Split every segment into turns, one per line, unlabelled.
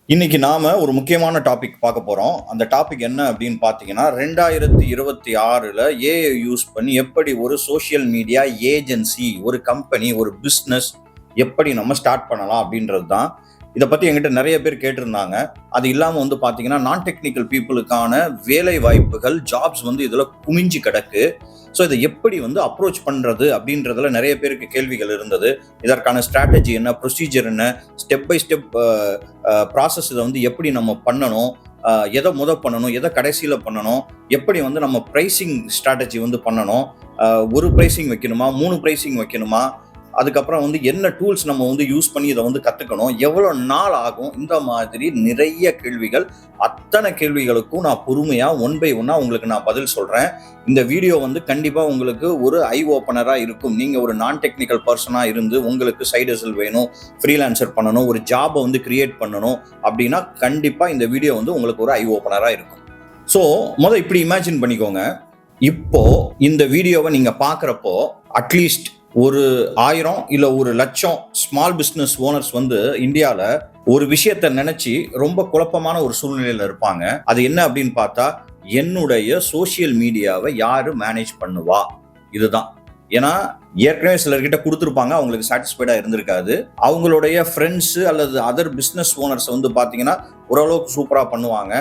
இன்னைக்கு நாம ஒரு முக்கியமான டாபிக் பார்க்க போறோம். அந்த டாபிக் என்ன அப்படின்னு பார்த்தீங்கன்னா, 2026ல ஏஐ யூஸ் பண்ணி எப்படி ஒரு சோசியல் மீடியா ஏஜென்சி, ஒரு கம்பெனி, ஒரு பிசினஸ் எப்படி நம்ம ஸ்டார்ட் பண்ணலாம் அப்படின்றது தான். இத பத்தி என்கிட்ட நெறைய பேர் கேட்டிருந்தாங்க. அது இல்லாம வந்து பார்த்தீங்கன்னா, நான் டெக்னிக்கல் பீப்பிளுக்கான வேலை வாய்ப்புகள், ஜாப்ஸ் வந்து இதுல குமிஞ்சு கிடக்கு. ஸோ இதை எப்படி வந்து அப்ரோச் பண்றது அப்படின்றதுல நெறைய பேருக்கு கேள்விகள் இருந்தது. இதற்கான ஸ்ட்ராட்டஜி என்ன? ப்ரொசீஜர் என்ன? ஸ்டெப் பை ஸ்டெப் ப்ராசஸ் இதை வந்து எப்படி நம்ம பண்ணணும், எதை பண்ணணும், எதை கடைசியில் பண்ணணும், எப்படி வந்து நம்ம ப்ரைஸிங் ஸ்ட்ராட்டஜி வந்து பண்ணணும், ஒரு ப்ரைஸிங் வைக்கணுமா, 3 ப்ரைஸிங் வைக்கணுமா, அதுக்கப்புறம் வந்து என்ன டூல்ஸ் நம்ம வந்து யூஸ் பண்ணி இதை வந்து கற்றுக்கணும், எவ்வளோ நாள் ஆகும், இந்த மாதிரி நிறைய கேள்விகள். அத்தனை கேள்விகளுக்கும் நான் பொறுமையாக ஒன் பை ஒன்னாக உங்களுக்கு நான் பதில் சொல்கிறேன். இந்த வீடியோ வந்து கண்டிப்பாக உங்களுக்கு ஒரு ஐ ஓப்பனராக இருக்கும். நீங்கள் ஒரு நான் டெக்னிக்கல் பர்சனாக இருந்து உங்களுக்கு சைடு ஹஸல் வேணும், ஃப்ரீலான்சர் பண்ணணும், ஒரு ஜாபை வந்து கிரியேட் பண்ணணும் அப்படின்னா கண்டிப்பாக இந்த வீடியோ வந்து உங்களுக்கு ஒரு ஐ ஓப்பனராக இருக்கும். ஸோ இப்படி இமேஜின் பண்ணிக்கோங்க. இப்போ இந்த வீடியோவை நீங்கள் பார்க்குறப்போ அட்லீஸ்ட் ஒரு 1000 இல்ல 1,00,000 ஸ்மால் பிசினஸ் ஓனர்ஸ் வந்து இந்தியால ஒரு விஷயத்தை நினைச்சு ரொம்ப குழப்பமான ஒரு சூழ்நிலையில இருப்பாங்க. அது என்ன அப்படின்னு பார்த்தா, என்னுடைய சோசியல் மீடியாவை யாரு மேனேஜ் பண்ணுவா, இதுதான். ஏன்னா ஏற்கனவே சிலர்கிட்ட கொடுத்துருப்பாங்க, அவங்களுக்கு சாட்டிஸ்ஃபைடா இருந்திருக்காது. அவங்களுடைய ஃப்ரெண்ட்ஸ் அல்லது அதர் பிசினஸ் ஓனர்ஸ் வந்து பாத்தீங்கன்னா ஓரளவுக்கு சூப்பரா பண்ணுவாங்க.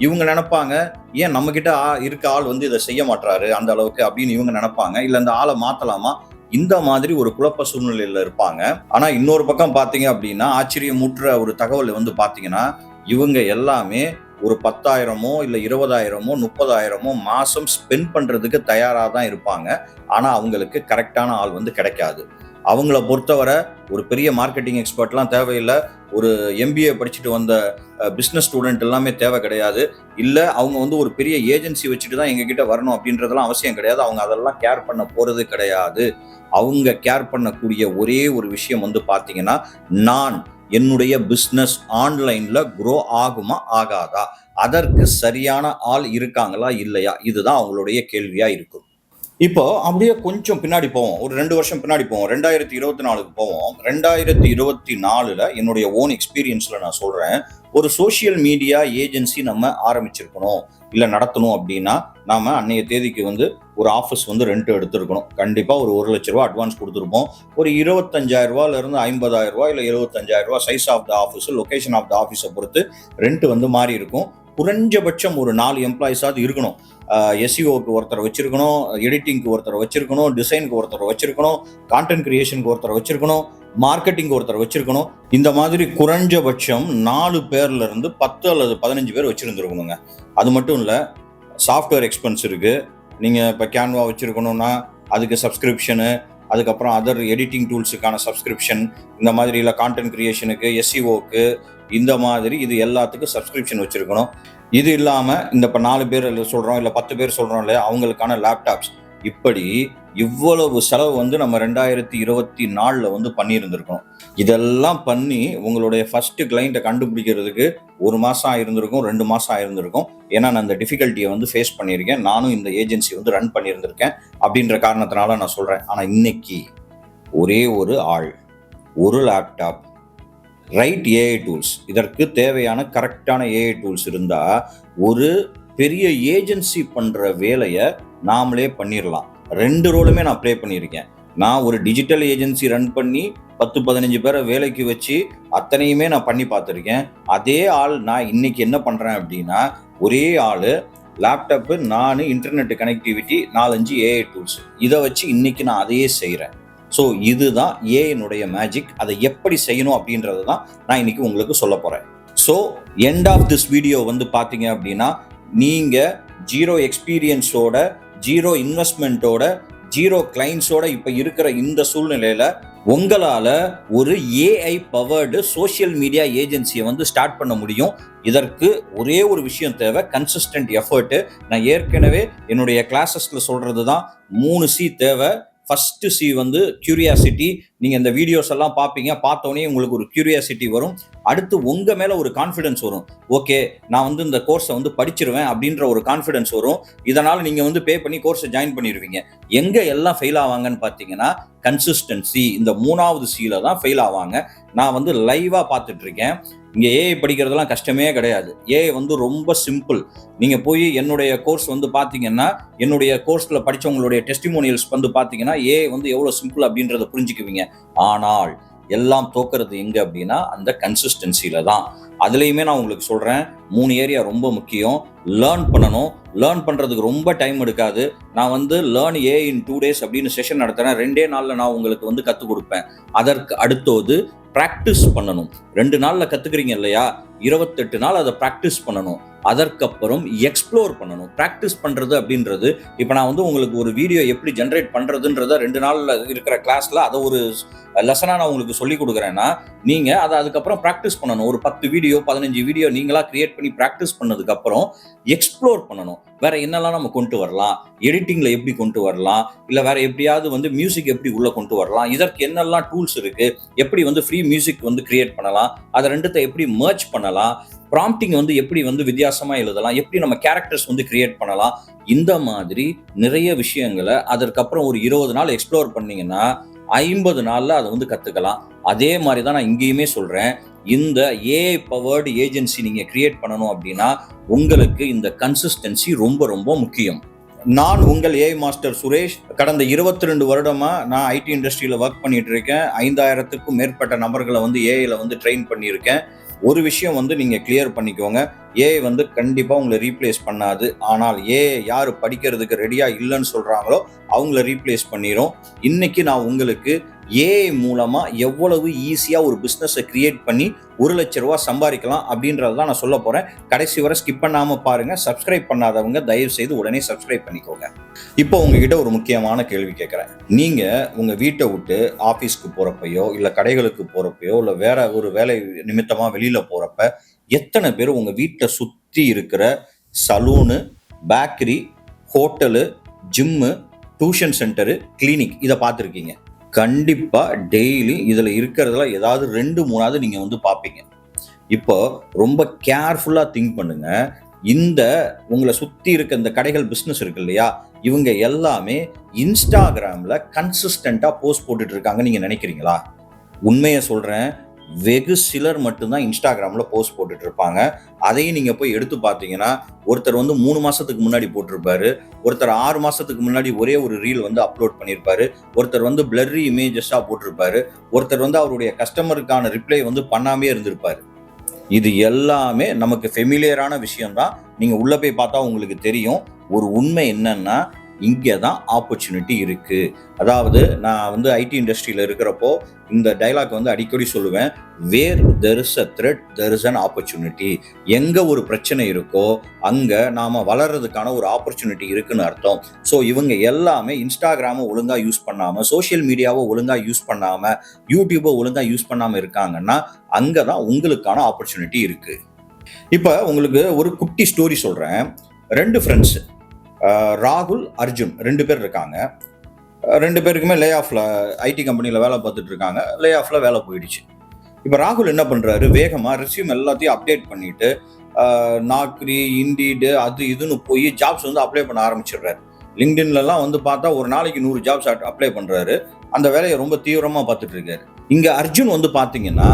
இவங்க நினைப்பாங்க, ஏன் நம்ம கிட்ட இருக்க ஆள் வந்து இதை செய்ய மாட்டாரு அந்த அளவுக்கு அப்படின்னு இவங்க நினைப்பாங்க. இல்ல இந்த ஆளை மாத்தலாமா, இந்த மாதிரி ஒரு குழப்ப சூழ்நிலையில இருப்பாங்க. ஆனா இன்னொரு பக்கம் பாத்தீங்க அப்படின்னா, ஆச்சரியமுற்ற ஒரு தகவல் வந்து பாத்தீங்கன்னா, இவங்க எல்லாமே ஒரு 10,000மோ இல்ல 20,000மோ 30,000மோ மாசம் ஸ்பெண்ட் பண்றதுக்கு தயாரா தான் இருப்பாங்க. ஆனா அவங்களுக்கு கரெக்டான ஆள் வந்து கிடைக்காது. அவங்கள பொறுத்தவரை ஒரு பெரிய மார்க்கெட்டிங் எக்ஸ்பர்ட்லாம் தேவையில்லை, ஒரு எம்பிஏ படிச்சுட்டு வந்த பிஸ்னஸ் ஸ்டூடெண்ட் எல்லாமே தேவை கிடையாது, இல்லை அவங்க வந்து ஒரு பெரிய ஏஜென்சி வச்சுட்டு தான் எங்ககிட்ட வரணும் அப்படின்றதெல்லாம் அவசியம் கிடையாது. அவங்க அதெல்லாம் கேர் பண்ண போறது கிடையாது. அவங்க கேர் பண்ணக்கூடிய ஒரே ஒரு விஷயம் வந்து பார்த்தீங்கன்னா, நான் என்னுடைய பிஸ்னஸ் ஆன்லைன்ல க்ரோ ஆகுமா ஆகாதா, அதற்கு சரியான ஆள் இருக்காங்களா இல்லையா, இதுதான் அவங்களுடைய கேள்வியா இருக்கும். இப்போ அப்படியே கொஞ்சம் பின்னாடி போவோம், ஒரு 2 வருஷம் பின்னாடி போவோம், 2024க்கு போவோம். 2024ல என்னுடைய ஓன் எக்ஸ்பீரியன்ஸ்ல நான் சொல்றேன், ஒரு சோசியல் மீடியா ஏஜென்சி நம்ம ஆரம்பிச்சிருக்கணும் இல்லை நடத்தணும் அப்படின்னா, நாம அன்னைய தேதிக்கு வந்து ஒரு ஆஃபீஸ் வந்து ரெண்ட் எடுத்திருக்கணும். கண்டிப்பாக ஒரு 1,00,000 ரூபா அட்வான்ஸ் கொடுத்துருப்போம். ஒரு 25,000 50,000 இல்லை 75,000 size of the office, location of the ஆஃபீஸை பொறுத்து ரெண்ட் வந்து மாறி இருக்கும். குறைஞ்சபட்சம் ஒரு 4 எம்ப்ளாயிஸாவது இருக்கணும். எஸ்இஓக்கு ஒருத்தர் வச்சிருக்கணும், எடிட்டிங்க்கு ஒருத்தர் வச்சிருக்கணும், டிசைனுக்கு ஒருத்தர் வச்சிருக்கணும், கான்டென்ட் கிரியேஷனுக்கு ஒருத்தர் வச்சிருக்கணும், மார்க்கெட்டிங் ஒருத்தர் வச்சிருக்கணும். இந்த மாதிரி குறைஞ்சபட்சம் 4 பேர்ல இருந்து 10 அல்லது 15 பேர் வச்சிருந்துருக்கணுங்க. அது மட்டும் இல்லை, சாஃப்ட்வேர் எக்ஸ்பென்ஸ் இருக்கு. நீங்க இப்போ கேன்வா வச்சிருக்கணும்னா அதுக்கு சப்ஸ்கிரிப்ஷனு, அதுக்கப்புறம் அதர் எடிட்டிங் டூல்ஸுக்கான சப்ஸ்கிரிப்ஷன், இந்த மாதிரி இல்லை கான்டென்ட் கிரியேஷனுக்கு, எஸ்இஓக்கு, இந்த மாதிரி இது எல்லாத்துக்கும் சப்ஸ்கிரிப்ஷன் வச்சிருக்கணும். இது இல்லாமல் இந்த இப்போ 4 பேர் சொல்கிறோம் இல்லை 10 பேர் சொல்கிறோம் இல்லையா, அவங்களுக்கான லேப்டாப்ஸ், இப்படி இவ்வளவு செலவு வந்து நம்ம 2024ல் வந்து பண்ணியிருந்திருக்கோம். இதெல்லாம் பண்ணி உங்களுடைய ஃபர்ஸ்ட் கிளைண்ட்டை கண்டுபிடிக்கிறதுக்கு 1 மாதம் ஆயிருந்திருக்கும், 2 மாதம் ஆயிருந்திருக்கும். ஏன்னா நான் இந்த டிஃபிகல்ட்டியை வந்து ஃபேஸ் பண்ணியிருக்கேன், நானும் இந்த ஏஜென்சி வந்து ரன் பண்ணியிருந்திருக்கேன் அப்படின்ற காரணத்தினால நான் சொல்கிறேன். ஆனால் இன்னைக்கு ஒரே ஒரு ஆள், ஒரு லேப்டாப், ரைட் ஏஐ டூல்ஸ், இதற்கு தேவையான கரெக்டான ஏஐ டூல்ஸ் இருந்தால் ஒரு பெரிய ஏஜென்சி பண்ணுற வேலையை நாமளே பண்ணிடலாம். 2 ரோலுமே நான் ப்ளே பண்ணியிருக்கேன். நான் ஒரு டிஜிட்டல் ஏஜென்சி ரன் பண்ணி 10-15 பேரை வேலைக்கு வச்சு அத்தனையுமே நான் பண்ணி பார்த்துருக்கேன். அதே ஆள் நான் இன்னைக்கு என்ன பண்ணுறேன் அப்படின்னா, ஒரே ஆள், லேப்டாப்பு, நான் இன்டர்நெட் கனெக்டிவிட்டி, 4-5 ஏஐ டூல்ஸ், இதை வச்சு இன்னைக்கு நான் அதையே செய்கிறேன். ஸோ இதுதான் ஏஐனுடைய மேஜிக். அதை எப்படி செய்யணும் அப்படின்றது தான் நான் இன்னைக்கு உங்களுக்கு சொல்ல போகிறேன். So end of this video வந்து பார்த்தீங்க அப்படின்னா, நீங்கள் 0 எக்ஸ்பீரியன்ஸோட, 0 இன்வெஸ்ட்மெண்ட்டோட, 0 கிளைண்ட்ஸோட இப்போ இருக்கிற இந்த சூழ்நிலையில் உங்களால் ஒரு ஏஐ பவர்டு சோஷியல் மீடியா ஏஜென்சியை வந்து ஸ்டார்ட் பண்ண முடியும். இதற்கு ஒரே ஒரு விஷயம் தேவை, கன்சிஸ்டன்ட் எஃபர்ட்டு. நான் ஏற்கனவே என்னுடைய கிளாஸஸில் சொல்கிறது தான், 3 சி தேவை. ஃபர்ஸ்ட் சி வந்து கியூரியாசிட்டி. நீங்க இந்த வீடியோஸ் எல்லாம் பார்ப்பீங்க, பார்த்தோன்னே உங்களுக்கு ஒரு கியூரியாசிட்டி வரும். அடுத்து உங்க மேல ஒரு கான்ஃபிடன்ஸ் வரும். ஓகே, நான் வந்து இந்த கோர்ஸை வந்து படிச்சிருவேன் அப்படின்ற ஒரு கான்ஃபிடன்ஸ் வரும். இதனால நீங்க வந்து பே பண்ணி கோர்ஸை ஜாயின் பண்ணிடுவீங்க. எங்க எல்லாம் ஃபெயில் ஆவாங்கன்னு பார்த்தீங்கன்னா, கன்சிஸ்டன்சி, இந்த 3வது சில தான் ஃபெயில் ஆவாங்க. நான் வந்து லைவா பார்த்துட்டு இருக்கேன். இங்க ஏஐ படிக்கிறதெல்லாம் கஷ்டமே கிடையாது. ஏஐ வந்து ரொம்ப சிம்பிள். நீங்க போய் என்னுடைய கோர்ஸ் வந்து பார்த்தீங்கன்னா, என்னுடைய கோர்ஸ்ல படிச்சவங்களுடைய டெஸ்டிமோனியல்ஸ் வந்து பார்த்தீங்கன்னா, ஏஐ வந்து எவ்வளோ சிம்பிள் அப்படின்றத புரிஞ்சுக்குவீங்க. ஆனால் எல்லாம் தோக்குறது எங்க அப்படின்னா, அந்த கன்சிஸ்டன்சில தான். அதுலயுமே நான் உங்களுக்கு சொல்றேன், 3 ஏரியா ரொம்ப முக்கியம். லேர்ன் பண்ணணும். லேர்ன் பண்றதுக்கு ரொம்ப டைம் எடுக்காது. நான் வந்து லேர்ன் ஏஐ இன் 2 டேஸ் அப்படின்னு செஷன் நடத்துறேன். 2 நாள்ல நான் உங்களுக்கு வந்து கத்துக் கொடுப்பேன். அதற்கு அடுத்தது பிராக்டிஸ் பண்ணணும். 2 நாள்ல கத்துக்கிறீங்க இல்லையா, 28 நாள் அதை பிராக்டிஸ் பண்ணணும். அதற்கப்புறம் எக்ஸ்ப்ளோர் பண்ணணும். பிராக்டிஸ் பண்றது அப்படின்றது, இப்போ நான் வந்து உங்களுக்கு ஒரு வீடியோ எப்படி ஜென்ரேட் பண்றதுன்றத 2 நாள்ல இருக்கிற கிளாஸ்ல அதை ஒரு லெசனா நான் உங்களுக்கு சொல்லி கொடுக்குறேன்னா, நீங்க அதை அதுக்கப்புறம் பிராக்டிஸ் பண்ணணும். ஒரு 10 வீடியோ 15 வீடியோ நீங்களா கிரியேட் பண்ணி பிராக்டிஸ் பண்ணதுக்கு அப்புறம் எக்ஸ்ப்ளோர் பண்ணணும். வேற என்னெல்லாம் நம்ம கொண்டு வரலாம், எடிட்டிங்ல எப்படி கொண்டு வரலாம், இல்ல வேற எப்படியாவது வந்து மியூசிக் எப்படி உள்ள கொண்டு வரலாம், இதற்கு என்னெல்லாம் டூல்ஸ் இருக்கு, எப்படி வந்து ஃப்ரீ மியூசிக் வந்து கிரியேட் பண்ணலாம், அதை ரெண்டுத்தை எப்படி மர்ஜ் பண்ணலாம், ப்ராம்ப்டிங் வந்து எப்படி வந்து வித்தியாசமா எழுதலாம், எப்படி நம்ம கேரக்டர்ஸ் வந்து கிரியேட் பண்ணலாம், இந்த மாதிரி நிறைய விஷயங்களை அதற்கப்புறம் ஒரு 20 நாள் எக்ஸ்ப்ளோர் பண்ணீங்கன்னா 50 நாள்ல அதை வந்து கத்துக்கலாம். அதே மாதிரி தான் நான் இங்கேயுமே சொல்றேன், இந்த ஏஐ பவர்டு ஏஜென்சி நீங்க கிரியேட் பண்ணணும் அப்படின்னா உங்களுக்கு இந்த கன்சிஸ்டன்சி ரொம்ப ரொம்ப முக்கியம். நான் உங்கள் ஏஐ மாஸ்டர் சுரேஷ். கடந்த 22 வருடமா நான் ஐடி இண்டஸ்ட்ரியில ஒர்க் பண்ணிட்டு இருக்கேன். 5000க்கும் மேற்பட்ட நபர்களை வந்து ஏஐல வந்து ட்ரெயின் பண்ணியிருக்கேன். ஒரு விஷயம் வந்து நீங்க கிளியர் பண்ணிக்கோங்க, ஏஐ வந்து கண்டிப்பா உங்களை ரீப்ளேஸ் பண்ணாது. ஆனால் ஏஐ யாரு படிக்கிறதுக்கு ரெடியா இல்லைன்னு சொல்றாங்களோ அவங்கள ரீப்ளேஸ் பண்ணிரும். இன்னைக்கு நான் உங்களுக்கு ஏஐ மூலமா எவ்வளவு ஈஸியா ஒரு பிசினஸை கிரியேட் பண்ணி 1 லட்ச ரூபாய் சம்பாதிக்கலாம் அப்படின்றதான் நான் சொல்ல போறேன். கடைசி வரை ஸ்கிப் பண்ணாம பாருங்க. சப்ஸ்கிரைப் பண்ணாதவங்க தயவு செய்து உடனே சப்ஸ்கிரைப் பண்ணிக்கோங்க. இப்போ உங்ககிட்ட ஒரு முக்கியமான கேள்வி கேட்கிறேன். நீங்க உங்க வீட்டை விட்டு ஆபீஸ்க்கு போறப்பையோ இல்ல கடைகளுக்கு போறப்பையோ இல்ல வேற ஒரு வேலை நிமித்தமா வெளியில போறப்ப எத்தனை பேர் உங்க வீட்டை சுத்தி இருக்கிற saloon, bakery, hotel, gym, tuition centre, clinic இதை பார்த்துருக்கீங்க? கண்டிப்பா டெய்லி இதுல இருக்கிறதுல ஏதாவது 2-3 நீங்க வந்து பார்ப்பீங்க. இப்போ ரொம்ப கேர்ஃபுல்லா திங்க் பண்ணுங்க. இந்த உங்களை சுத்தி இருக்க இந்த கடைகள் பிசினஸ் இருக்கு இல்லையா, இவங்க எல்லாமே இன்ஸ்டாகிராம்ல கன்சிஸ்டன்டா போஸ்ட் போட்டுட்டு இருக்காங்க நீங்க நினைக்கிறீங்களா? உண்மையை சொல்றேன், வெகு சிலர் மட்டும்தான் இன்ஸ்டாகிராம்ல போஸ்ட் போட்டுட்டு இருப்பாங்க. அதையும் நீங்க போய் எடுத்து பார்த்தீங்கன்னா, ஒருத்தர் வந்து 3 மாசத்துக்கு முன்னாடி போட்டிருப்பாரு, ஒருத்தர் 6 மாசத்துக்கு முன்னாடி ஒரே ஒரு ரீல் வந்து அப்லோட் பண்ணியிருப்பாரு, ஒருத்தர் வந்து பிளர்ரி இமேஜஸா போட்டிருப்பாரு, ஒருத்தர் வந்து அவருடைய கஸ்டமருக்கான ரிப்ளை வந்து பண்ணாமே இருந்திருப்பாரு. இது எல்லாமே நமக்கு ஃபெமிலியரான விஷயம்தான். நீங்க உள்ள போய் பார்த்தா உங்களுக்கு தெரியும். ஒரு உண்மை என்னன்னா, இங்கே தான் ஆப்பர்ச்சுனிட்டி இருக்கு. அதாவது நான் வந்து ஐடி இண்டஸ்ட்ரியில இருக்கிறப்போ இந்த டைலாக் வந்து அடிக்கடி சொல்லுவேன், where there is a threat there is an opportunity. எங்க ஒரு பிரச்சனை இருக்கோ அங்க நாம வளர்றதுக்கான ஒரு ஆப்பர்ச்சுனிட்டி இருக்குன்னு அர்த்தம். ஸோ இவங்க எல்லாமே இன்ஸ்டாகிராமை ஒழுங்கா யூஸ் பண்ணாம, சோசியல் மீடியாவை ஒழுங்கா யூஸ் பண்ணாம, யூடியூபை ஒழுங்கா யூஸ் பண்ணாம இருக்காங்கன்னா அங்கதான் உங்களுக்கான ஆப்பர்ச்சுனிட்டி இருக்கு. இப்ப உங்களுக்கு ஒரு குட்டி ஸ்டோரி சொல்றேன். 2 ஃப்ரெண்ட்ஸ், ராகுல், அர்ஜுன் 2 பேர் இருக்காங்க. 2 பேருக்குமே லே ஆஃப்ல, ஐடி கம்பெனியில் வேலை பார்த்துட்டு இருக்காங்க. லே ஆஃப்ல வேலை போயிடுச்சு. இப்போ ராகுல் என்ன பண்றாரு, வேகமா ரெஸ்யூம் எல்லாத்தையும் அப்டேட் பண்ணிட்டு நாக்ரி, இண்டீடு அது இதுன்னு போய் ஜாப்ஸ் வந்து அப்ளை பண்ண ஆரம்பிச்சிடுறாரு. லிங்க்டின்லாம் வந்து பார்த்தா ஒரு நாளைக்கு 100 ஜாப்ஸ் அப்ளை பண்றாரு. அந்த வேலையை ரொம்ப தீவிரமா பார்த்துட்டு இருக்காரு. இங்க அர்ஜுன் வந்து பாத்தீங்கன்னா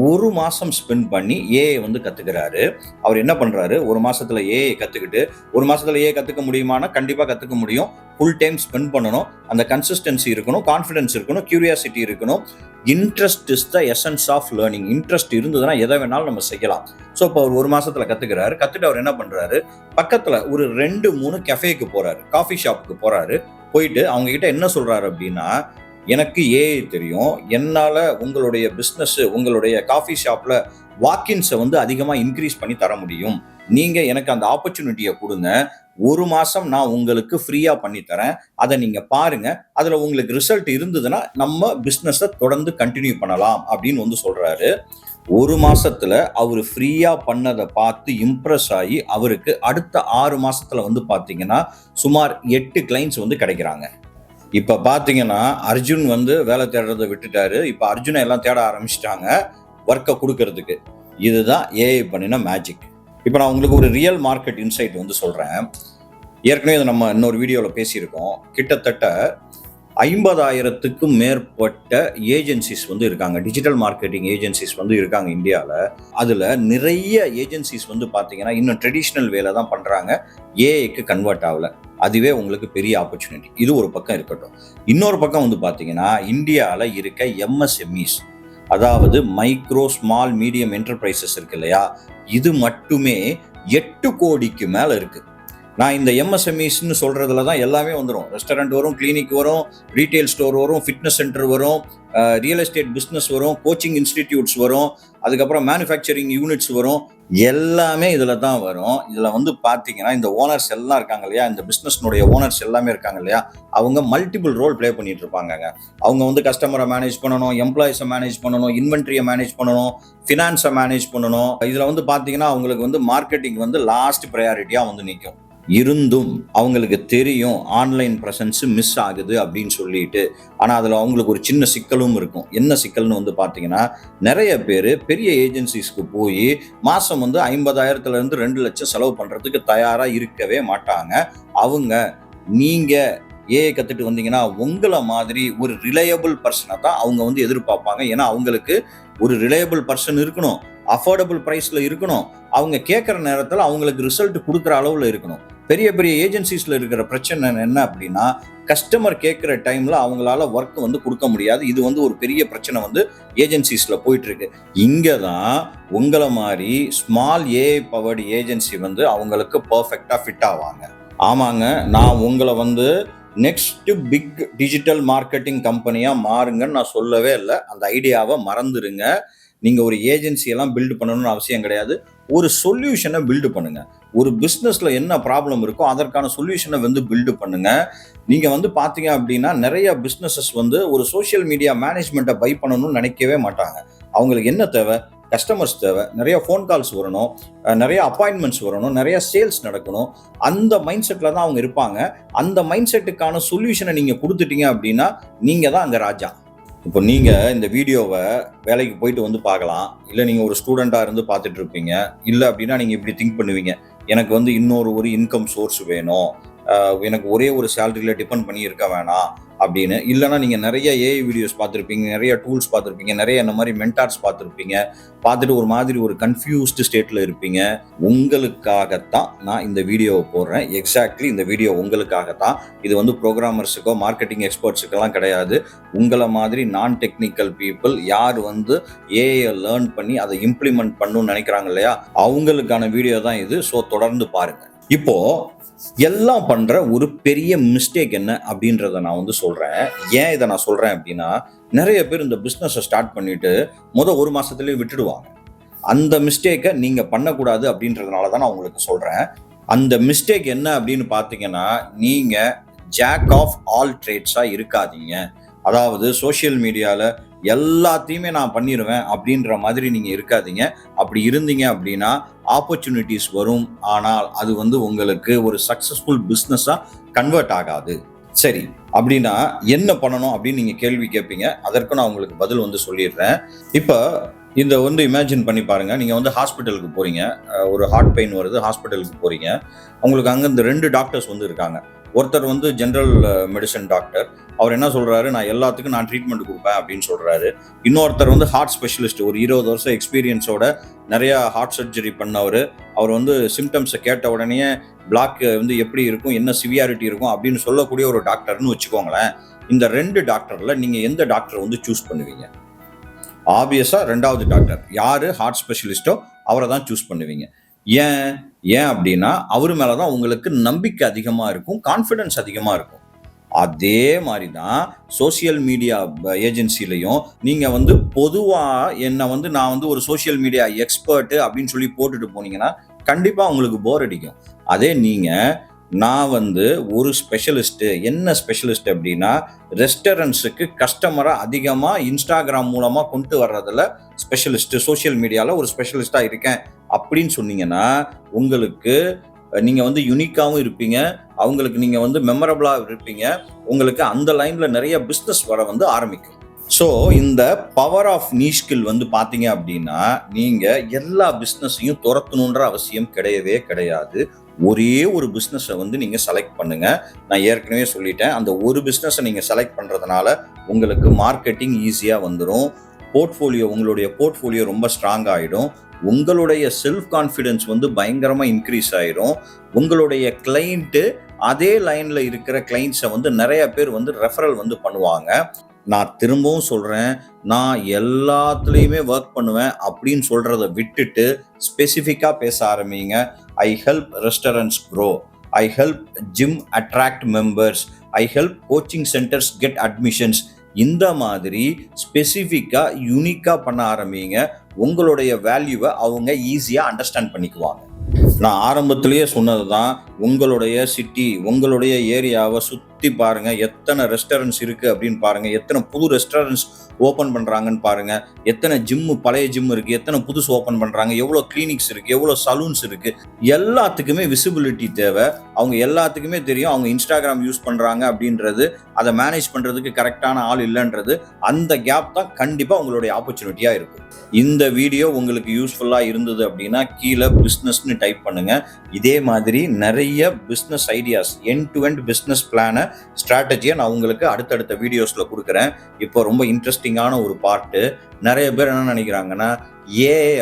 1 மாசம் ஸ்பெண்ட் பண்ணி ஏஐ வந்து கத்துக்கிறாரு. அவர் என்ன பண்றாரு, 1 மாசத்துல ஏஐ கத்துக்கிட்டு, 1 மாசத்துல ஏஐ கத்துக்க முடியுமானா கண்டிப்பா கத்துக்க முடியும். ஃபுல் டைம் ஸ்பெண்ட் பண்ணணும், அந்த கன்சிஸ்டன்சி இருக்கணும், கான்ஃபிடன்ஸ் இருக்கணும், கியூரியாசிட்டி இருக்கணும். Interest is the essence of learning. Interest இருந்ததுன்னா எதை வேணாலும் நம்ம செய்யலாம். ஸோ இப்போ அவர் 1 மாசத்துல கத்துக்கிறாரு. கத்துட்டு அவர் என்ன பண்றாரு, பக்கத்துல ஒரு 2-3 கஃபேக்கு போறாரு, காஃபி ஷாப்புக்கு போறாரு. போயிட்டு அவங்க கிட்ட என்ன சொல்றாரு அப்படின்னா, எனக்கு ஏஐ தெரியும், என்னால உங்களுடைய பிசினஸ், உங்களுடைய காஃபி ஷாப்ல வாக்கின்ஸை வந்து அதிகமா இன்க்ரீஸ் பண்ணி தர முடியும். நீங்க எனக்கு அந்த ஆப்பர்ச்சுனிட்டியை கொடுங்க. 1 மாசம் நான் உங்களுக்கு ஃப்ரீயா பண்ணி தரேன். அதை நீங்க பாருங்க. அதுல உங்களுக்கு ரிசல்ட் இருந்ததுன்னா நம்ம பிசினஸை தொடர்ந்து கண்டினியூ பண்ணலாம் அப்படின்னு வந்து சொல்றாரு. 1 மாசத்துல அவரு ஃப்ரீயா பண்ணதை பார்த்து இம்ப்ரெஸ் ஆகி அவருக்கு அடுத்த 6 மாசத்துல வந்து பாத்தீங்கன்னா சுமார் 8 கிளைண்ட்ஸ் வந்து கிடைக்கிறாங்க. இப்ப பாத்தீங்கன்னா அர்ஜுன் வந்து வேலை தேடுறதை விட்டுட்டாரு. இப்ப அர்ஜுனை எல்லாம் தேட ஆரம்பிச்சிட்டாங்க ஒர்க்கை கொடுக்கறதுக்கு. இதுதான் ஏஐ பண்ணின மேஜிக். இப்ப நான் உங்களுக்கு ஒரு ரியல் மார்க்கெட் இன்சைட் வந்து சொல்றேன். ஏற்கனவே இதை நம்ம இன்னொரு வீடியோவில் பேசியிருக்கோம். கிட்டத்தட்ட 50,000க்கும் மேற்பட்ட ஏஜென்சிஸ் வந்து இருக்காங்க. டிஜிட்டல் மார்க்கெட்டிங் ஏஜென்சிஸ் வந்து இருக்காங்க இந்தியால. அதுல நிறைய ஏஜென்சிஸ் வந்து பார்த்தீங்கன்னா, இன்னும் ட்ரெடிஷனல் வேல தான் பண்றாங்க. ஏஐக்கு கன்வெர்ட் ஆகல. அதுவே உங்களுக்கு பெரிய ஆப்பர்ச்சுனிட்டி. இது ஒரு பக்கம் இருக்கட்டும். இன்னொரு பக்கம் வந்து பார்த்தீங்கன்னா, இந்தியால இருக்க எம்எஸ்எம்இஸ், அதாவது மைக்ரோ, ஸ்மால், மீடியம் என்டர்பிரைசஸ் இருக்கு இல்லையா? இது மட்டுமே 8 கோடிக்கு மேல இருக்கு. நான் இந்த எம்எஸ்எம்இஸ்ன்னு சொல்றதுல தான் எல்லாமே வந்துடும். ரெஸ்டாரண்ட் வரும், கிளினிக் வரும், ரீட்டைல் ஸ்டோர் வரும், ஃபிட்னஸ் சென்டர் வரும், ரியல் எஸ்டேட் பிஸ்னஸ் வரும், கோச்சிங் இன்ஸ்டிடியூட்ஸ் வரும், அதுக்கப்புறம் மேனுஃபேக்சரிங் யூனிட்ஸ் வரும். எல்லாமே இதில் தான் வரும். இதில் வந்து பார்த்தீங்கன்னா, இந்த ஓனர்ஸ் எல்லாம் இருக்காங்க இல்லையா, இந்த பிஸ்னஸ்னுடைய ஓனர்ஸ் எல்லாமே இருக்காங்க இல்லையா, அவங்க மல்டிபிள் ரோல் ப்ளே பண்ணிட்டு இருப்பாங்க. அவங்க வந்து கஸ்டமரை மேனேஜ் பண்ணணும், எம்ப்ளாயிஸை மேனேஜ் பண்ணணும், இன்வென்ட்ரியை மேனேஜ் பண்ணணும், ஃபினான்ஸை மேனேஜ் பண்ணணும். இதில் வந்து பார்த்தீங்கன்னா, அவங்களுக்கு வந்து மார்க்கெட்டிங் வந்து லாஸ்ட் ப்ரையாரிட்டியாக வந்து நிற்கும். இருந்தும் அவங்களுக்கு தெரியும் ஆன்லைன் ப்ரெசன்ஸ் மிஸ் ஆகுது அப்படின்னு சொல்லிட்டு. ஆனால் அதில் அவங்களுக்கு ஒரு சின்ன சிக்கலும் இருக்கும். என்ன சிக்கல்னு வந்து பார்த்தீங்கன்னா, நிறைய பேர் பெரிய ஏஜென்சிஸ்க்கு போய் மாதம் வந்து 50,000லேருந்து 2 லட்சம் செலவு பண்ணுறதுக்கு தயாராக இருக்கவே மாட்டாங்க. அவங்க நீங்கள் ஏஐ கற்றுட்டு வந்தீங்கன்னா உங்களை மாதிரி ஒரு ரிலையபிள் பர்சனை தான் அவங்க வந்து எதிர்பார்ப்பாங்க. ஏன்னா அவங்களுக்கு ஒரு ரிலையபிள் பர்சன் இருக்கணும், அஃபோர்டபுள் ப்ரைஸில் இருக்கணும், அவங்க கேட்குற நேரத்தில் அவங்களுக்கு ரிசல்ட் கொடுக்குற அளவில் இருக்கணும். பெரிய பெரிய ஏஜென்சிஸில் இருக்கிற பிரச்சனை என்ன அப்படின்னா, கஸ்டமர் கேட்குற டைமில் அவங்களால ஒர்க் வந்து கொடுக்க முடியாது. இது வந்து ஒரு பெரிய பிரச்சனை வந்து ஏஜென்சிஸில் போயிட்டுருக்கு. இங்கே தான் உங்களை மாதிரி ஸ்மால் ஏஐ பவர்டு ஏஜென்சி வந்து அவங்களுக்கு பர்ஃபெக்டாக ஃபிட் ஆவாங்க. ஆமாங்க, நான் உங்களை வந்து நெக்ஸ்ட் பிக் டிஜிட்டல் மார்க்கெட்டிங் கம்பெனியாக மாறுங்கன்னு நான் சொல்லவே இல்லை. அந்த ஐடியாவை மறந்துடுங்க. நீங்கள் ஒரு ஏஜென்சியெல்லாம் பில்டு பண்ணணும்னு அவசியம் கிடையாது. ஒரு சொல்யூஷனை பில்டு பண்ணுங்க. ஒரு பிஸ்னஸில் என்ன ப்ராப்ளம் இருக்கோ அதற்கான சொல்யூஷனை வந்து பில்டு பண்ணுங்க. நீங்கள் வந்து பார்த்தீங்க அப்படின்னா, நிறைய பிஸ்னஸஸ் வந்து ஒரு சோஷியல் மீடியா மேனேஜ்மெண்ட்டை பை பண்ணணும்னு நினைக்கவே மாட்டாங்க. அவங்களுக்கு என்ன தேவை? கஸ்டமர்ஸ் தேவை, நிறைய ஃபோன் கால்ஸ் வரணும், நிறைய அப்பாயின்மெண்ட்ஸ் வரணும், நிறைய சேல்ஸ் நடக்கணும். அந்த மைண்ட் செட்டில் தான் அவங்க இருப்பாங்க. அந்த மைண்ட் செட்டுக்கான சொல்யூஷனை நீங்கள் கொடுத்துட்டீங்க அப்படின்னா நீங்கள் தான் அங்கே ராஜா. இப்போ நீங்கள் இந்த வீடியோவை வேலைக்கு போயிட்டு வந்து பார்க்கலாம், இல்லை நீங்கள் ஒரு ஸ்டூடெண்ட்டாக இருந்து பார்த்துட்டு இருப்பீங்க. இல்லை அப்படின்னா நீங்கள் இப்படி திங்க் பண்ணுவீங்க, எனக்கு வந்து இன்னொரு இன்கம் சோர்ஸ் வேணும், எனக்கு ஒரே ஒரு சேலரியில் டிபெண்ட் பண்ணி இருக்க வேணாம் அப்படின்னு. இல்லைனா நீங்கள் நிறைய ஏஐ வீடியோஸ் பார்த்துருப்பீங்க, நிறைய டூல்ஸ் பார்த்துருப்பீங்க, நிறைய இந்த மாதிரி மென்டார்ஸ் பார்த்துருப்பீங்க. பார்த்துட்டு ஒரு மாதிரி ஒரு கன்ஃபியூஸ்டு ஸ்டேட்டில் இருப்பீங்க. உங்களுக்காகத்தான் நான் இந்த வீடியோவை போடுறேன். எக்ஸாக்ட்லி இந்த வீடியோ உங்களுக்காகத்தான். இது வந்து ப்ரோக்ராமர்ஸுக்கோ மார்க்கெட்டிங் எக்ஸ்பர்ட்ஸுக்கெல்லாம் கிடையாது. உங்களை மாதிரி நான் டெக்னிக்கல் பீப்புள் யார் வந்து ஏஐயை லேர்ன் பண்ணி அதை இம்ப்ளிமெண்ட் பண்ணணும்னு நினைக்கிறாங்க இல்லையா, அவங்களுக்கான வீடியோ தான் இது. ஸோ தொடர்ந்து பாருங்கள். இப்போ எல்லாம் பண்ற ஒரு பெரிய மிஸ்டேக் என்ன அப்படின்றத நான் வந்து சொல்றேன். ஏன் இதை நான் சொல்றேன் அப்படின்னா, நிறைய பேர் இந்த பிஸ்னஸை ஸ்டார்ட் பண்ணிட்டு ஒரு மாசத்துலயே விட்டுடுவாங்க. அந்த மிஸ்டேக்கை நீங்க பண்ணக்கூடாது அப்படின்றதுனால தான் நான் உங்களுக்கு சொல்றேன். அந்த மிஸ்டேக் என்ன அப்படின்னு பார்த்தீங்கன்னா, நீங்க ஜாக் ஆஃப் ஆல் ட்ரேட்ஸா இருக்காதீங்க. அதாவது சோஷியல் மீடியால எல்லாத்தையுமே நான் பண்ணிடுவேன் அப்படின்ற மாதிரி நீங்க இருக்காதீங்க. அப்படி இருந்தீங்க அப்படின்னா ஆப்பர்ச்சுனிட்டிஸ் வரும், ஆனால் அது வந்து உங்களுக்கு ஒரு சக்சஸ்ஃபுல் பிஸ்னஸா கன்வெர்ட் ஆகாது. சரி, அப்படின்னா என்ன பண்ணணும் அப்படின்னு நீங்க கேள்வி கேட்பீங்க. அதற்கு நான் உங்களுக்கு பதில் வந்து சொல்லிடுறேன். இப்போ இந்த வந்து இமேஜின் பண்ணி பாருங்க. நீங்க வந்து ஹாஸ்பிட்டலுக்கு போறீங்க, ஒரு ஹார்ட் பெயின் வருது, ஹாஸ்பிட்டலுக்கு போறீங்க. உங்களுக்கு அங்க இந்த 2 டாக்டர்ஸ் வந்து இருக்காங்க. ஒருத்தர் வந்து ஜென்ரல் மெடிசன் டாக்டர். அவர் என்ன சொல்றாரு, நான் எல்லாத்துக்கும் நான் ட்ரீட்மெண்ட் கொடுப்பேன் அப்படின்னு சொல்றாரு. இன்னொருத்தர் வந்து ஹார்ட் ஸ்பெஷலிஸ்ட், ஒரு 20 வருஷம் எக்ஸ்பீரியன்ஸோட நிறைய ஹார்ட் சர்ஜரி பண்ணவர். அவர் வந்து சிம்டம்ஸை கேட்ட உடனே பிளாக் வந்து எப்படி இருக்கும், என்ன சிவியாரிட்டி இருக்கும் அப்படின்னு சொல்லக்கூடிய ஒரு டாக்டர்னு வச்சுக்கோங்களேன். இந்த 2 டாக்டர்ல நீங்க எந்த டாக்டர் வந்து சூஸ் பண்ணுவீங்க? ஆப்வியஸா 2வது டாக்டர். யாரு ஹார்ட் ஸ்பெஷலிஸ்டோ அவரை தான் சூஸ் பண்ணுவீங்க. ஏன் அப்படின்னா அவர் மேலதான் உங்களுக்கு நம்பிக்கை அதிகமா இருக்கும், கான்ஃபிடன்ஸ் அதிகமா இருக்கும். அதே மாதிரி தான் சோசியல் மீடியா ஏஜென்சிலையும் நீங்க வந்து பொதுவா என்ன வந்து நான் வந்து ஒரு சோசியல் மீடியா எக்ஸ்பர்ட் அப்படின்னு சொல்லி போட்டுட்டு போனீங்கன்னா கண்டிப்பா உங்களுக்கு போர் அடிக்கும். அதே நீங்க நான் வந்து ஒரு ஸ்பெஷலிஸ்ட். என்ன ஸ்பெஷலிஸ்ட் அப்படின்னா, ரெஸ்டாரண்ட்ஸுக்கு கஸ்டமரை அதிகமாக இன்ஸ்டாகிராம் மூலமாக கொண்டு வர்றதுல ஸ்பெஷலிஸ்ட், சோஷியல் மீடியாவில் ஒரு ஸ்பெஷலிஸ்டாக இருக்கேன் அப்படின்னு சொன்னீங்கன்னா உங்களுக்கு நீங்கள் வந்து யுனிக்காகவும் இருப்பீங்க, அவங்களுக்கு நீங்கள் வந்து மெமரபிளாக இருப்பீங்க. உங்களுக்கு அந்த லைனில் நிறைய பிஸ்னஸ் வர வந்து ஆரம்பிக்கும். ஸோ இந்த பவர் ஆஃப் நீஷ் ஸ்கில் வந்து பார்த்தீங்க அப்படின்னா, நீங்க எல்லா பிஸ்னஸையும் துரத்தணுன்ற அவசியம் கிடையவே கிடையாது. ஒரே ஒரு பிஸ்னஸை வந்து நீங்க செலக்ட் பண்ணுங்க. நான் ஏற்கனவே சொல்லிட்டேன். அந்த ஒரு பிஸ்னஸை நீங்க செலக்ட் பண்றதுனால உங்களுக்கு மார்க்கெட்டிங் ஈஸியா வந்துரும். உங்களுடைய போர்ட்ஃபோலியோ ரொம்ப ஸ்ட்ராங் ஆயிடும். உங்களுடைய செல்ஃப் கான்ஃபிடன்ஸ் வந்து பயங்கரமா இன்க்ரீஸ் ஆயிரும். உங்களுடைய கிளையண்ட் அதே லைன்ல இருக்கிற கிளைண்ட்ஸை வந்து நிறைய பேர் வந்து ரெஃபரல் வந்து பண்ணுவாங்க. நான் திரும்பவும் சொல்றேன், நான் எல்லாத்துலேயுமே ஒர்க் பண்ணுவேன் அப்படின்னு சொல்றத விட்டுட்டு ஸ்பெசிஃபிக்காக பேச ஆரம்பிங்க. I help restaurants grow, I help gym attract members, I help coaching centres get admissions. இந்த மாதிரி ஸ்பெசிஃபிக்காக யூனிக்காக பண்ண ஆரம்பிங்க. உங்களுடைய வேல்யூவை அவங்க ஈஸியாக அண்டர்ஸ்டாண்ட் பண்ணிக்குவாங்க. நான் ஆரம்பத்திலேயே சொன்னது தான், உங்களுடைய சிட்டி, உங்களுடைய ஏரியாவை சுற்றி பாருங்கள். எத்தனை ரெஸ்டாரண்ட்ஸ் இருக்குது அப்படின்னு பாருங்கள். எத்தனை புது ரெஸ்டாரண்ட்ஸ் ஓப்பன் பண்ணுறாங்கன்னு பாருங்கள். எத்தனை ஜிம்மு, பழைய ஜிம் இருக்குது, எத்தனை புதுசு ஓப்பன் பண்ணுறாங்க, எவ்வளோ கிளினிக்ஸ் இருக்குது, எவ்வளோ சலூன்ஸ் இருக்குது. எல்லாத்துக்குமே விசிபிலிட்டி தேவை. அவங்க எல்லாத்துக்குமே தெரியும் அவங்க இன்ஸ்டாகிராம் யூஸ் பண்ணுறாங்க அப்படின்றது, அதை மேனேஜ் பண்ணுறதுக்கு கரெக்டான ஆள் இல்லைன்றது. அந்த கேப் தான் கண்டிப்பாக உங்களுடைய ஆப்பர்ச்சுனிட்டியாக இருக்கும். இந்த வீடியோ உங்களுக்கு யூஸ்ஃபுல்லாக இருந்தது அப்படின்னா கீழே பிஸ்னஸ்ன்னு டைப் பண்ணுங்க. இதே மாதிரி நிறைய business ideas, end to end business பிளானை, ஸ்ட்ராட்டஜியை நான் உங்களுக்கு அடுத்தடுத்த வீடியோஸில் கொடுக்குறேன். இப்போ ரொம்ப இன்ட்ரெஸ்டிங்கான ஒரு பார்ட்டு. நிறைய பேர் என்ன நினைக்கிறாங்கன்னா,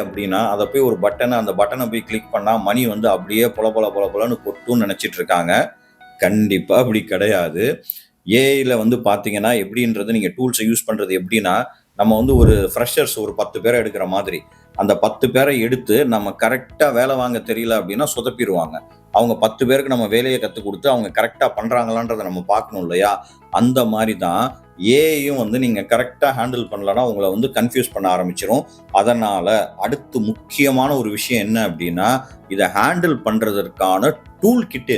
அப்படின்னா அதை போய் ஒரு அந்த பட்டனை போய் கிளிக் பண்ணால் மணி வந்து அப்படியே பொலன்னு கொட்டுன்னு நினச்சிட்டு இருக்காங்க. கண்டிப்பாக அப்படி கிடையாது. ஏஐல வந்து பார்த்தீங்கன்னா எப்படின்றது, நீங்கள் டூல்ஸை யூஸ் பண்ணுறது எப்படின்னா, நம்ம வந்து ஒரு ஃப்ரெஷர்ஸ் ஒரு 10 பேரை எடுக்கிற மாதிரி, அந்த 10 பேரை எடுத்து நம்ம கரெக்டாக வேலை வாங்க தெரியல அப்படின்னா சொதப்பிடுவாங்க. அவங்க 10 பேருக்கு நம்ம வேலையை கற்றுக் கொடுத்து அவங்க கரெக்டாக பண்ணுறாங்களான்றதை நம்ம பார்க்கணும் இல்லையா? அந்த மாதிரி தான் ஏஐயும் வந்து நீங்கள் கரெக்டாக ஹேண்டில் பண்ணலன்னா உங்களை வந்து கன்ஃபியூஸ் பண்ண ஆரம்பிச்சிடும். அதனால் அடுத்து முக்கியமான ஒரு விஷயம் என்ன அப்படின்னா, இதை ஹேண்டில் பண்ணுறதற்கான டூல் கிட்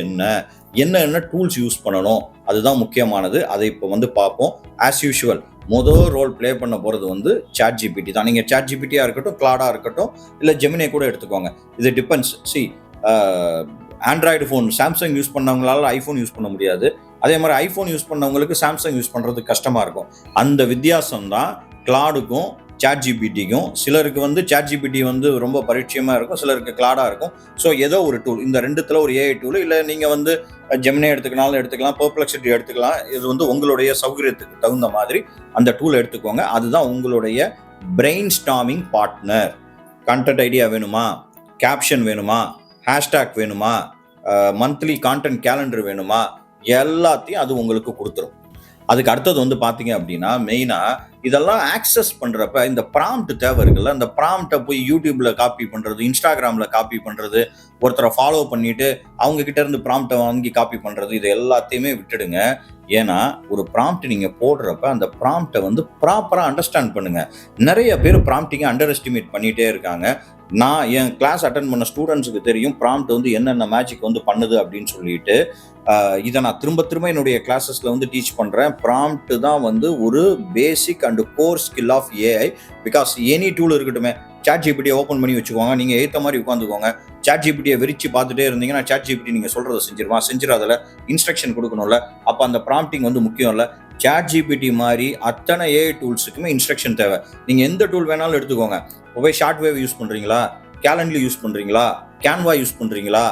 என்ன டூல்ஸ் யூஸ் பண்ணணும், அதுதான் முக்கியமானது. அதை இப்போ வந்து பார்ப்போம். ஆஸ் யூஷுவல் மொதல் ரோல் ப்ளே பண்ண போகிறது வந்து ChatGPT தான். நீங்கள் ChatGPT-யாக இருக்கட்டும், கிளாடாக இருக்கட்டும், இல்லை ஜெமினி கூட எடுத்துக்கோங்க. இது depends. Android phone Samsung use பண்ணவங்களால ஐஃபோன் யூஸ் பண்ண முடியாது. அதே மாதிரி ஐஃபோன் யூஸ் பண்ணவங்களுக்கு சாம்சங் யூஸ் பண்ணுறது கஷ்டமாக இருக்கும். அந்த வித்தியாசம் தான் கிளாடுக்கும் ChatGPT-க்கும். சிலருக்கு வந்து ChatGPT வந்து ரொம்ப பரிச்சயமாக இருக்கும், சிலருக்கு கிளாடாக இருக்கும். ஸோ ஏதோ ஒரு டூல், இந்த ரெண்டுத்தில் ஒரு ஏஐ டூல், இல்லை நீங்கள் வந்து ஜெமினி எடுத்துக்கலாம், பெர்ப்ளெக்சிட்டி எடுத்துக்கலாம். இது வந்து உங்களுடைய சௌகரியத்துக்கு தகுந்த மாதிரி அந்த டூல் எடுத்துக்கோங்க. அதுதான் உங்களுடைய brain storming partner. Content idea வேணுமா, கேப்ஷன் வேணுமா, ஹேஷ்டேக் வேணுமா, மந்த்லி கான்டென்ட் கேலண்டர் வேணுமா, எல்லாத்தையும் அது உங்களுக்கு கொடுத்துரும். அதுக்கு அடுத்தது வந்து பார்த்தீங்க அப்படின்னா, மெயினாக இதெல்லாம் ஆக்சஸ் பண்ணுறப்ப இந்த ப்ராம்ப்ட் தேவை இருக்குல்ல, அந்த ப்ராம்ப்டை போய் யூடியூப்பில் காப்பி பண்ணுறது, இன்ஸ்டாகிராமில் காப்பி பண்ணுறது, ஒருத்தரை ஃபாலோ பண்ணிவிட்டு அவங்கக்கிட்ட இருந்து ப்ராம்ப்டை வாங்கி காப்பி பண்ணுறது, இது எல்லாத்தையுமே விட்டுடுங்க. ஏன்னா ஒரு ப்ராம்ப்ட் நீங்கள் போடுறப்ப அந்த ப்ராம்ப்டை வந்து ப்ராப்பராக அண்டர்ஸ்டாண்ட் பண்ணுங்கள். நிறைய பேர் ப்ராம்ப்டிங்கை அண்டர் எஸ்டிமேட் பண்ணிகிட்டே இருக்காங்க. நான் என் கிளாஸ் அட்டன் பண்ண ஸ்டூடெண்ட்ஸுக்கு தெரியும் ப்ராம்ப்ட் வந்து என்னென்ன மேஜிக் வந்து பண்ணுது அப்படின்னு சொல்லிட்டு. இதை நான் திரும்ப என்னுடைய கிளாஸஸில் வந்து டீச் பண்ணுறேன். ப்ராம்ப்ட் தான் வந்து ஒரு basic and core skill of AI. Because any tool இருக்கட்டுமே, ChatGPT ஓப்பன் பண்ணி வச்சுக்கோங்க, நீங்கள் ஏற்ற மாதிரி உட்காந்துக்கோங்க. ChatGPT விரிச்சு பார்த்துட்டே இருந்தீங்கன்னா ChatGPT நீங்கள் சொல்கிறத செஞ்சிடாதில் இன்ஸ்ட்ரக்ஷன் கொடுக்கணும்ல. அப்போ அந்த ப்ராம்ப்டிங் வந்து முக்கியம் இல்லை. ChatGPT மாதிரி அத்தனை ஏஐ டூல்ஸுக்குமே இன்ஸ்ட்ரக்ஷன் தேவை. நீங்கள் எந்த டூல் வேணாலும் எடுத்துக்கோங்க. போய் ஷார்ட் வேவ் யூஸ் பண்ணுறீங்களா, கேலண்ட்லி யூஸ் பண்ணுறீங்களா, கேன்வா யூஸ் பண்ணுறீங்களா,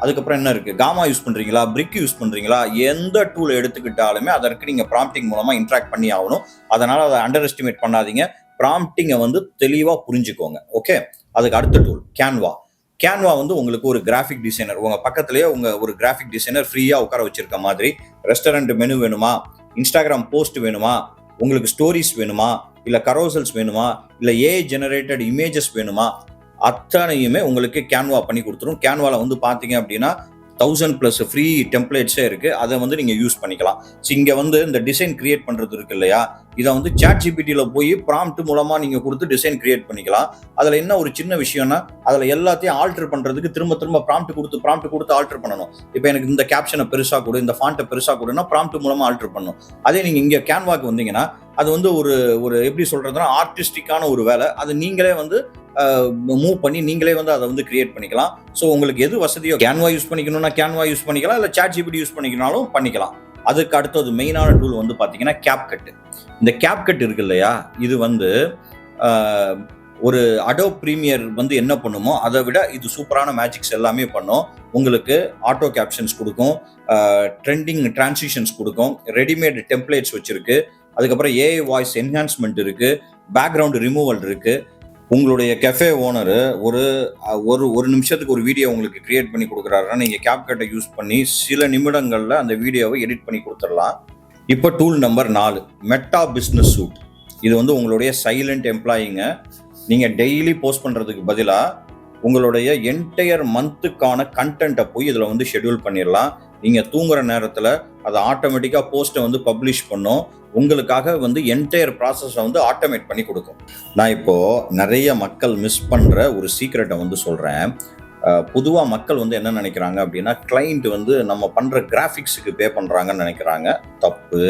அதுக்கப்புறம் என்ன இருக்குது, காமா யூஸ் பண்ணுறீங்களா, பிரிக் யூஸ் பண்ணுறீங்களா, எந்த டூல் எடுத்துக்கிட்டாலுமே அதற்கு நீங்கள் ப்ராம்ப்டிங் மூலமாக இன்ட்ராக்ட் பண்ணி ஆகணும். அதனால் அதை அண்டர் எஸ்டிமேட் பண்ணாதீங்க. ப்ராம்ப்டிங்கை வந்து தெளிவாக புரிஞ்சுக்கோங்க. ஓகே, அதுக்கு அடுத்த டூல் கேன்வா வந்து உங்களுக்கு ஒரு கிராஃபிக் டிசைனர், உங்கள் பக்கத்துலேயே ஒரு கிராஃபிக் டிசைனர் ஃப்ரீயாக உட்கார வச்சிருக்க மாதிரி. ரெஸ்டாரண்ட் மெனு வேணுமா, இன்ஸ்டாகிராம் போஸ்ட் வேணுமா, உங்களுக்கு ஸ்டோரிஸ் வேணுமா, இல்லை கரோசல்ஸ் வேணுமா, இல்லை ஏஐ ஜெனரேட்டட் இமேஜஸ் வேணுமா, அத்தனையுமே உங்களுக்கு கேன்வா பண்ணி கொடுத்துரும். கேன்வாவில் வந்து பார்த்தீங்க அப்படின்னா 1000+ ஃப்ரீ டெம்ப்ளேட்ஸே இருக்குது. அதை வந்து நீங்கள் யூஸ் பண்ணிக்கலாம். ஸோ இங்கே வந்து இந்த டிசைன் கிரியேட் பண்ணுறது இருக்கு இல்லையா, இதை வந்து ChatGPT-ல போய் ப்ராம்ப்ட் மூலமாக நீங்கள் கொடுத்து டிசைன் கிரியேட் பண்ணிக்கலாம். அதில் என்ன ஒரு சின்ன விஷயம்னா, அதில் எல்லாத்தையும் ஆல்டர் பண்ணுறதுக்கு திரும்ப ப்ராம்ப்ட் கொடுத்து ஆல்டர் பண்ணணும். இப்போ எனக்கு இந்த கேப்ஷனை பெருசாக கொடு, இந்த ஃபாண்ட்டை பெருசாக கொடுன்னா ப்ராம்ப்ட் மூலமாக ஆல்டர் பண்ணணும். அதே நீங்கள் இங்கே கேன்வாக்கு வந்தீங்கன்னா அது வந்து ஒரு எப்படி சொல்கிறதுனா ஆர்டிஸ்டிக்கான ஒரு வேலை. அது நீங்களே வந்து மூவ் பண்ணி நீங்களே வந்து அதை வந்து கிரியேட் பண்ணிக்கலாம். ஸோ உங்களுக்கு எது வசதியோ, கேன்வா யூஸ் பண்ணிக்கணும்னா கேன்வா யூஸ் பண்ணிக்கலாம், இல்லை ChatGPT யூஸ் பண்ணிக்கனாலும் பண்ணிக்கலாம். அதுக்கு அடுத்தது மெயினான டூல் வந்து பார்த்தீங்கன்னா CapCut. இந்த CapCut இருக்கு இல்லையா, இது வந்து ஒரு அடோப் ப்ரீமியர் வந்து என்ன பண்ணுமோ அதை விட இது சூப்பரான மேஜிக்ஸ் எல்லாமே பண்ணும். உங்களுக்கு ஆட்டோ கேப்ஷன்ஸ் கொடுக்கும், ட்ரெண்டிங் டிரான்சிஷன்ஸ் கொடுக்கும், ரெடிமேட் டெம்ப்ளேட்ஸ் வச்சிருக்கு, அதுக்கப்புறம் ஏஐ வாய்ஸ் என்ஹான்ஸ்மெண்ட் இருக்கு, பேக்ரவுண்ட் ரிமூவல் இருக்கு. உங்களுடைய கெஃபே ஓனரு ஒரு ஒரு ஒரு நிமிஷத்துக்கு ஒரு வீடியோ உங்களுக்கு கிரியேட் பண்ணி கொடுக்குறாருன்னா நீங்கள் CapCut யூஸ் பண்ணி சில நிமிடங்களில் அந்த வீடியோவை எடிட் பண்ணி கொடுத்துடலாம். இப்போ tool number 4, Meta business suite. இது வந்து உங்களுடைய சைலண்ட் எம்ப்ளாயிங்க நீங்கள் டெய்லி போஸ்ட் பண்ணுறதுக்கு பதிலாக உங்களுடைய என்டையர் மந்த்துக்கான கண்டென்ட்டை போய் இதில் வந்து ஷெட்யூல் பண்ணிடலாம். நீங்கள் தூங்குற நேரத்தில் அதை ஆட்டோமேட்டிக்காக போஸ்ட்டை வந்து பப்ளிஷ் பண்ணும். உங்களுக்காக வந்து என்டையர் ப்ராசஸை வந்து ஆட்டோமேட் பண்ணி கொடுக்கும். நான் இப்போது நிறைய மக்கள் மிஸ் பண்ணுற ஒரு சீக்ரெட்டை வந்து சொல்கிறேன். பொதுவாக மக்கள் வந்து என்ன நினைக்கிறாங்க அப்படின்னா, கிளைண்ட் வந்து நம்ம பண்ணுற கிராஃபிக்ஸுக்கு பே பண்ணுறாங்கன்னு நினைக்கிறாங்க. தப்பு.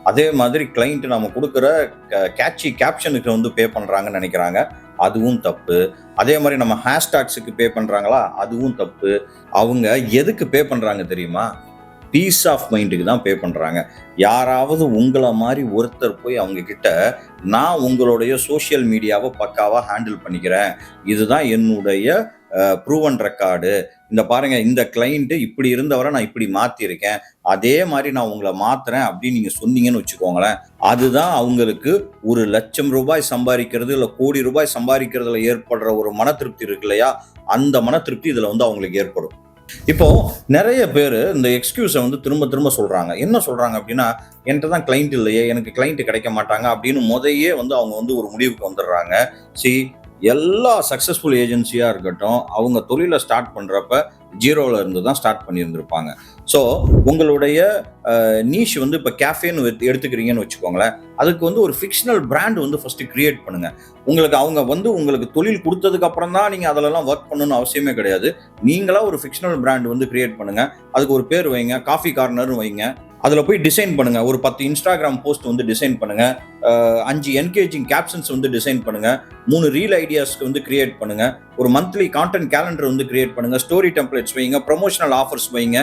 அதே மாதிரி கிளைண்ட் நம்ம கொடுக்குற கேட்சி கேப்ஷனுக்கு வந்து பே பண்ணுறாங்கன்னு நினைக்கிறாங்க. அதுவும் தப்பு. அதே மாதிரி நம்ம ஹேஷ்டாக்ஸுக்கு பே பண்ணுறாங்களா, அதுவும் தப்பு. அவங்க எதுக்கு பே பண்ணுறாங்க தெரியுமா? பீஸ் ஆஃப் மைண்டுக்கு தான் பே பண்ணுறாங்க. யாராவது உங்களை மாதிரி ஒருத்தர் போய் அவங்க கிட்ட, நான் உங்களுடைய சோஷியல் மீடியாவை பக்காவாக ஹேண்டில் பண்ணிக்கிறேன், இதுதான் என்னுடைய ப்ரூவன் ரெக்கார்டு, இந்த பாருங்க இந்த கிளைண்ட்டு இப்படி இருந்தவரை நான் இப்படி மாற்றிருக்கேன், அதே மாதிரி நான் உங்களை மாத்துறேன் அப்படின்னு நீங்கள் சொன்னீங்கன்னு வச்சுக்கோங்களேன், அதுதான் அவங்களுக்கு ஒரு ₹1,00,000 சம்பாதிக்கிறது இல்லை கோடி ரூபாய் சம்பாதிக்கிறதுல ஏற்படுற ஒரு மன திருப்தி இருக்கு இல்லையா, அந்த மன திருப்தி இதில் வந்து அவங்களுக்கு ஏற்படும். இப்போ நிறைய பேர் இந்த எக்ஸ்கியூஸை வந்து திரும்ப திரும்ப சொல்றாங்க. என்ன சொல்றாங்க அப்படின்னா, என்கிட்ட தான் கிளைண்ட் இல்லையே, எனக்கு கிளைண்ட் கிடைக்க மாட்டாங்க அப்படின்னு முதையே வந்து அவங்க வந்து ஒரு முடிவுக்கு வந்துடுறாங்க. எல்லா சக்ஸஸ்ஃபுல் ஏஜென்சியாக இருக்கட்டும், அவங்க தொழிலை ஸ்டார்ட் பண்ணுறப்ப ஜீரோவில் இருந்து தான் ஸ்டார்ட் பண்ணியிருந்திருப்பாங்க. ஸோ உங்களுடைய நீஷ் வந்து இப்போ கேஃபேன்னு எடுத்துக்கிறீங்கன்னு வச்சுக்கோங்களேன், அதுக்கு வந்து ஒரு ஃபிக்ஷனல் பிராண்ட் வந்து ஃபஸ்ட்டு கிரியேட் பண்ணுங்கள். அவங்க வந்து உங்களுக்கு தொழில் கொடுத்ததுக்கு அப்புறம் தான் நீங்கள் அதிலெல்லாம் ஒர்க் பண்ணணும்னு அவசியமே கிடையாது. நீங்களாக ஒரு ஃபிக்ஷனல் பிராண்ட் வந்து கிரியேட் பண்ணுங்கள். அதுக்கு ஒரு பேர் வைங்க, காஃபி கார்னர்னு வைங்க. அதில் போய் டிசைன் பண்ணுங்கள். ஒரு 10 இன்ஸ்டாகிராம் போஸ்ட் வந்து டிசைன் பண்ணுங்கள், 5 என்கேஜிங் கேப்ஷன்ஸ் வந்து டிசைன் பண்ணுங்கள், 3 ரீல் ஐடியாஸ்க்கு வந்து கிரியேட் பண்ணுங்கள், ஒரு மந்த்லி கான்டென்ட் கேலண்டர் வந்து கிரியேட் பண்ணுங்கள், ஸ்டோரி டெம்ப்ளேட்ஸ் வைங்க, ப்ரொமோஷனல் ஆஃபர்ஸ் வைங்க.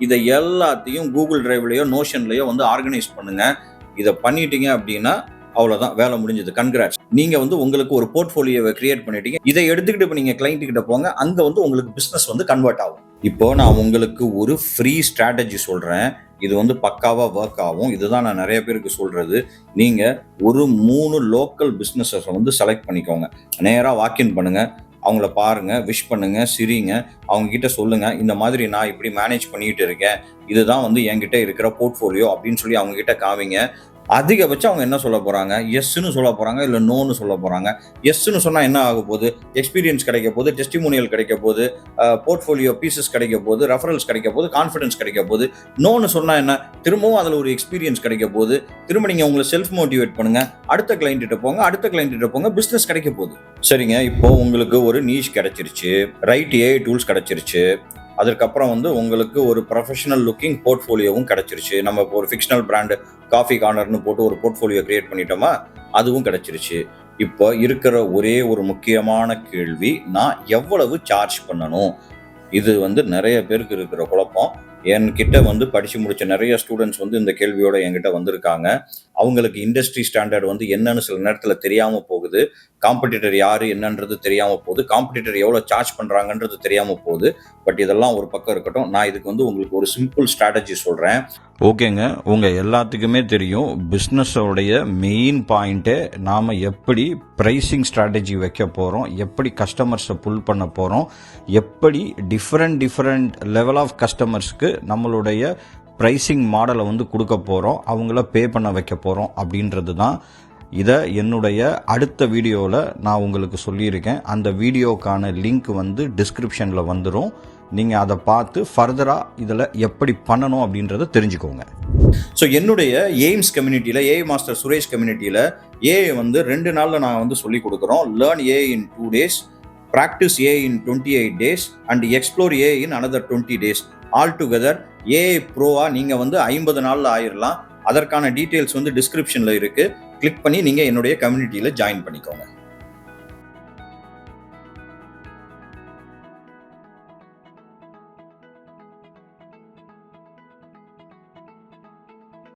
இதை எல்லாத்தையும் கூகுள் டிரைவ்லையோ நோஷன்லையோ வந்து ஆர்கனைஸ் பண்ணுங்கள். இதை பண்ணிட்டீங்க அப்படின்னா அவ்வளோதான், வேலை முடிஞ்சது. கன்கிராட்ஸ், நீங்கள் வந்து உங்களுக்கு ஒரு போர்ட்ஃபோலியோவை கிரியேட் பண்ணிட்டீங்க. இதை எடுத்துக்கிட்டு இப்போ நீங்கள் கிளைண்ட் கிட்ட போங்க, அங்கே வந்து உங்களுக்கு பிஸ்னஸ் வந்து கன்வெர்ட் ஆகும். இப்போ நான் உங்களுக்கு ஒரு ஃப்ரீ ஸ்ட்ராட்டஜி சொல்கிறேன், இது வந்து பக்காவாக ஒர்க் ஆகும். இதுதான் நான் நிறைய பேருக்கு சொல்கிறது. நீங்கள் ஒரு 3 லோக்கல் பிஸ்னஸஸை வந்து செலக்ட் பண்ணிக்கோங்க. நேராக வாக்கின் பண்ணுங்கள், அவங்கள பாருங்கள், விஷ் பண்ணுங்கள், சிரிங்க, அவங்கக்கிட்ட சொல்லுங்கள், இந்த மாதிரி நான் இப்படி மேனேஜ் பண்ணிகிட்டு இருக்கேன், இதுதான் வந்து என்கிட்ட இருக்கிற போர்ட்ஃபோலியோ அப்படின்னு சொல்லி அவங்கக்கிட்ட காமிங்க. அதிகபட்சம் அவங்க என்ன சொல்ல போகிறாங்க, எஸ்ன்னு சொல்ல போகிறாங்க, இல்லை நோன்னு சொல்ல போகிறாங்க. எஸ்ன்னு சொன்னால் என்ன ஆக போகுது, எக்ஸ்பீரியன்ஸ் கிடைக்க போகுது, டெஸ்டிமோனியல் கிடைக்க போகுது, போர்ட்ஃபோலியோ பீசஸ் கிடைக்க போகுது, ரெஃபரல்ஸ் கிடைக்க போகுது, கான்ஃபிடன்ஸ் கிடைக்க போகுது. நோன்னு சொன்னால் என்ன, திரும்பவும் அதில் ஒரு எக்ஸ்பீரியன்ஸ் கிடைக்க போகுது. திரும்ப நீங்கள் உங்களை செல்ஃப் மோட்டிவேட் பண்ணுங்கள், அடுத்த கிளைண்ட்டிட்ட போங்க, அடுத்த கிளைண்ட்டிட்ட போங்க, பிஸ்னஸ் கிடைக்க போகுது. சரிங்க, இப்போ உங்களுக்கு ஒரு நீஷ் கிடைச்சிருச்சு, ரைட் ஏஐ டூல்ஸ் கிடைச்சிருச்சு, அதுக்கப்புறம் வந்து உங்களுக்கு ஒரு ப்ரொஃபஷனல் லுக்கிங் போர்ட்ஃபோலியோவும் கிடைச்சிருச்சு. நம்ம இப்போ ஒரு ஃபிக்ஷனல் பிராண்டு காஃபி கார்னர்னு போட்டு ஒரு போர்ட்ஃபோலியோ கிரியேட் பண்ணிட்டோமா, அதுவும் கிடைச்சிருச்சு. இப்போ இருக்கிற ஒரே ஒரு முக்கியமான கேள்வி, நான் எவ்வளவு சார்ஜ் பண்ணணும்? இது வந்து நிறைய பேருக்கு இருக்கிற குழப்பம். என்கிட்ட வந்து படித்து முடித்த நிறைய ஸ்டூடெண்ட்ஸ் வந்து இந்த கேள்வியோடு என்கிட்ட வந்திருக்காங்க. அவங்களுக்கு இண்டஸ்ட்ரி ஸ்டாண்டர்ட் வந்து என்னன்னு சில நேரத்தில் தெரியாமல் போகுது, காம்படிட்டர் யார் என்னன்றது தெரியாமல் போகுது, காம்படிட்டர் எவ்வளோ சார்ஜ் பண்ணுறாங்கன்றது தெரியாமல் போகுது. பட் இதெல்லாம் ஒரு பக்கம் இருக்கட்டும், நான் இதுக்கு வந்து உங்களுக்கு ஒரு சிம்பிள் ஸ்ட்ராட்டஜி சொல்கிறேன்.
ஓகேங்க, உங்கள் எல்லாத்துக்குமே தெரியும் பிஸ்னஸோடைய மெயின் பாயிண்ட்டே நாம் எப்படி ப்ரைஸிங் ஸ்ட்ராட்டஜி வைக்க போகிறோம், எப்படி கஸ்டமர்ஸை புல் பண்ண போகிறோம், எப்படி டிஃப்ரெண்ட் லெவல் ஆஃப் கஸ்டமர்ஸ்க்கு நம்மளுடைய ப்ரைஸிங் மாடலை வந்து கொடுக்க போகிறோம், அவங்கள பே பண்ண வைக்க போகிறோம் அப்படின்றது தான். இதை என்னுடைய அடுத்த வீடியோவில் நான் உங்களுக்கு சொல்லியிருக்கேன். அந்த வீடியோக்கான லிங்க் வந்து டிஸ்கிரிப்ஷனில் வந்துடும். நீங்கள் அதை பார்த்து ஃபர்தராக இதில் எப்படி பண்ணணும் அப்படின்றத தெரிஞ்சுக்கோங்க.
ஸோ என்னுடைய எய்ம்ஸ் கம்யூனிட்டியில், ஏஐ மாஸ்டர் சுரேஷ் கம்யூனிட்டியில் ஏஐ வந்து 2 நாளில் நான் வந்து சொல்லிக் கொடுக்குறோம். Learn AI in 2 days, practice AI in 28 days and explore AI in another 20 days. All together AI ப்ரோவாக நீங்கள் வந்து 50 நாளில் ஆயிடலாம். அதற்கான டீட்டெயில்ஸ் வந்து டிஸ்கிரிப்ஷனில் இருக்குது. கிளிக் பண்ணி நீங்கள் என்னுடைய கம்யூனிட்டியில் ஜாயின் பண்ணிக்கோங்க.